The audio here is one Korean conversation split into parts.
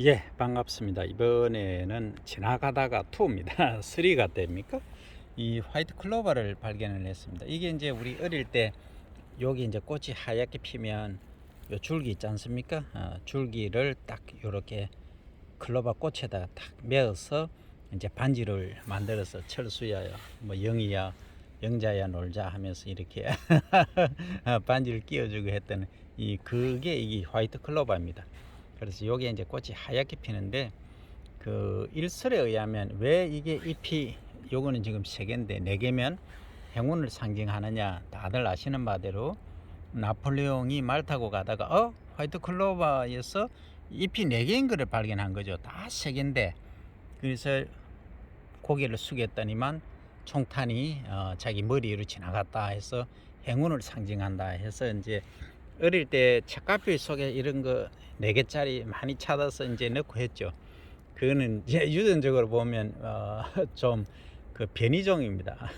예, 반갑습니다. 이번에는 지나가다가 투입니다. 3가 됩니까? 이 화이트 클로버를 발견을 했습니다. 이게 이제 우리 어릴 때 여기 이제 꽃이 하얗게 피면 요 줄기 있지 않습니까? 줄기를 딱 요렇게 클로버 꽃에다 딱 메어서 이제 반지를 만들어서 철수야, 뭐 영이야, 영자야 놀자 하면서 이렇게 반지를 끼워주고 했던 그게 이 화이트 클로버입니다. 그래서 요게 이제 꽃이 하얗게 피는데 그 일설에 의하면 왜 이게 잎이 요거는 지금 3개인데 4개면 행운을 상징하느냐, 다들 아시는 바대로 나폴레옹이 말 타고 가다가 화이트 클로버에서 잎이 4개인 것을 발견한 거죠. 다 3개인데 그래서 고개를 숙였더니만 총탄이 자기 머리 위로 지나갔다 해서 행운을 상징한다 해서 이제 어릴 때 책가피 속에 이런 거 4개짜리 많이 찾아서 이제 넣고 했죠. 그거는 이제 유전적으로 보면 좀 그 변이종입니다.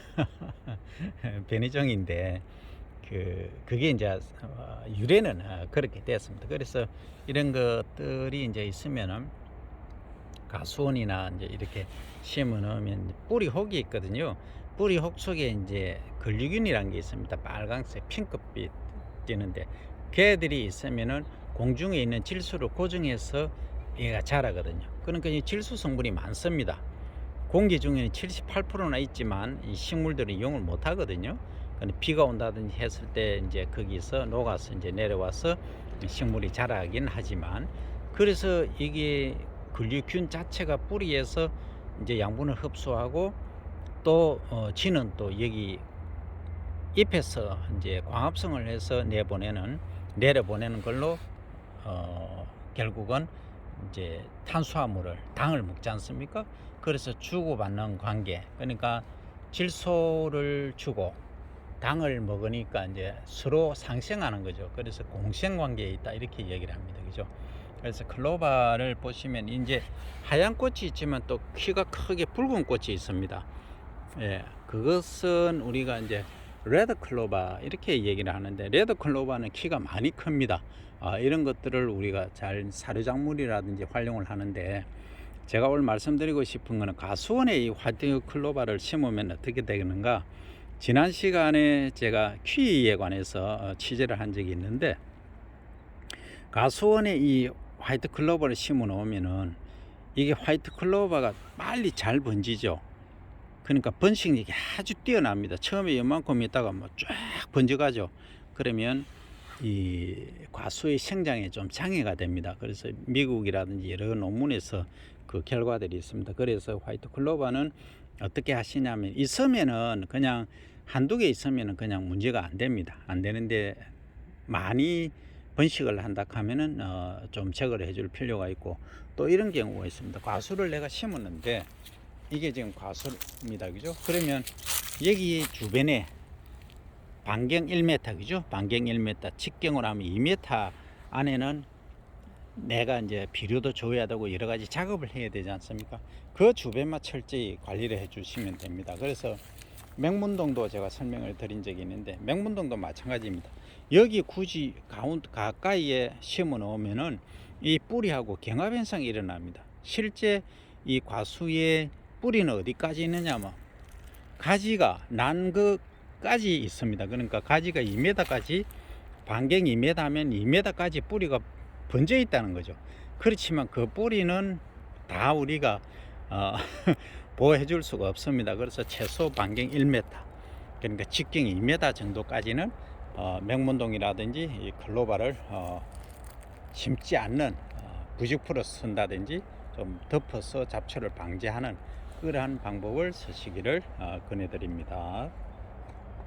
변이종인데 그게 이제 유래는 그렇게 됐습니다. 그래서 이런 것들이 이제 있으면은 가수원이나 이제 이렇게 심어 놓으면 뿌리 혹이 있거든요. 뿌리 혹 속에 이제 글루균이라는 게 있습니다. 빨강색 핑크빛 띄는데 걔들이 있으면은 공중에 있는 질소를 고정해서 얘가 자라거든요. 그러니까 이 질소 성분이 많습니다. 공기 중에는 78%나 있지만 이 식물들은 이용을 못 하거든요. 비가 온다든지 했을 때 이제 거기서 녹아서 이제 내려와서 식물이 자라긴 하지만, 그래서 이게 글루균 자체가 뿌리에서 이제 양분을 흡수하고 또 지는 또 여기 잎에서 이제 광합성을 해서 내려보내는 걸로 결국은 이제 탄수화물을 당을 먹지 않습니까? 그래서 주고받는 관계, 그러니까 질소를 주고 당을 먹으니까 이제 서로 상생하는 거죠. 그래서 공생 관계에 있다 이렇게 얘기를 합니다. 그죠? 그래서 클로바를 보시면 이제 하얀 꽃이 있지만 또 키가 크게 붉은 꽃이 있습니다. 예, 그것은 우리가 이제 레드 클로바 이렇게 얘기를 하는데, 레드 클로바는 키가 많이 큽니다. 이런 것들을 우리가 잘 사료작물이라든지 활용을 하는데, 제가 오늘 말씀드리고 싶은 것은 가수원에 이 화이트 클로바를 심으면 어떻게 되는가. 지난 시간에 제가 키위에 관해서 취재를 한 적이 있는데, 가수원에 이 화이트 클로바를 심어 놓으면은 이게 화이트 클로바가 빨리 잘 번지죠. 그러니까 번식력이 아주 뛰어납니다. 처음에 이만큼 있다가 뭐 쫙 번져가죠. 그러면 이 과수의 생장에 좀 장애가 됩니다. 그래서 미국이라든지 여러 논문에서 그 결과들이 있습니다. 그래서 화이트 클로바는 어떻게 하시냐면, 있으면은 그냥 한두 개 있으면은 그냥 문제가 안 됩니다. 안 되는데 많이 번식을 한다 하면은 좀 제거를 해줄 필요가 있고, 또 이런 경우가 있습니다. 과수를 내가 심었는데 이게 지금 과수입니다. 그죠? 그러면 여기 주변에 반경 1m, 그죠? 반경 1m, 직경으로 하면 2m 안에는 내가 이제 비료도 줘야 되고 여러 가지 작업을 해야 되지 않습니까? 그 주변만 철저히 관리를 해 주시면 됩니다. 그래서 맹문동도 제가 설명을 드린 적이 있는데, 맹문동도 마찬가지입니다. 여기 굳이 가까이에 심어 놓으면은 이 뿌리하고 경합 현상이 일어납니다. 실제 이 과수의 뿌리는 어디까지 있느냐면 가지가 난 것까지 있습니다. 그러니까 가지가 2m까지, 반경 2m면 2m까지 뿌리가 번져 있다는 거죠. 그렇지만 그 뿌리는 다 우리가 보호해 줄 수가 없습니다. 그래서 최소 반경 1m, 그러니까 직경 2m 정도까지는 맹문동이라든지 이 클로바를 심지 않는 부직포로 쓴다든지 좀 덮어서 잡초를 방지하는 그러한 방법을 쓰시기를 권해드립니다.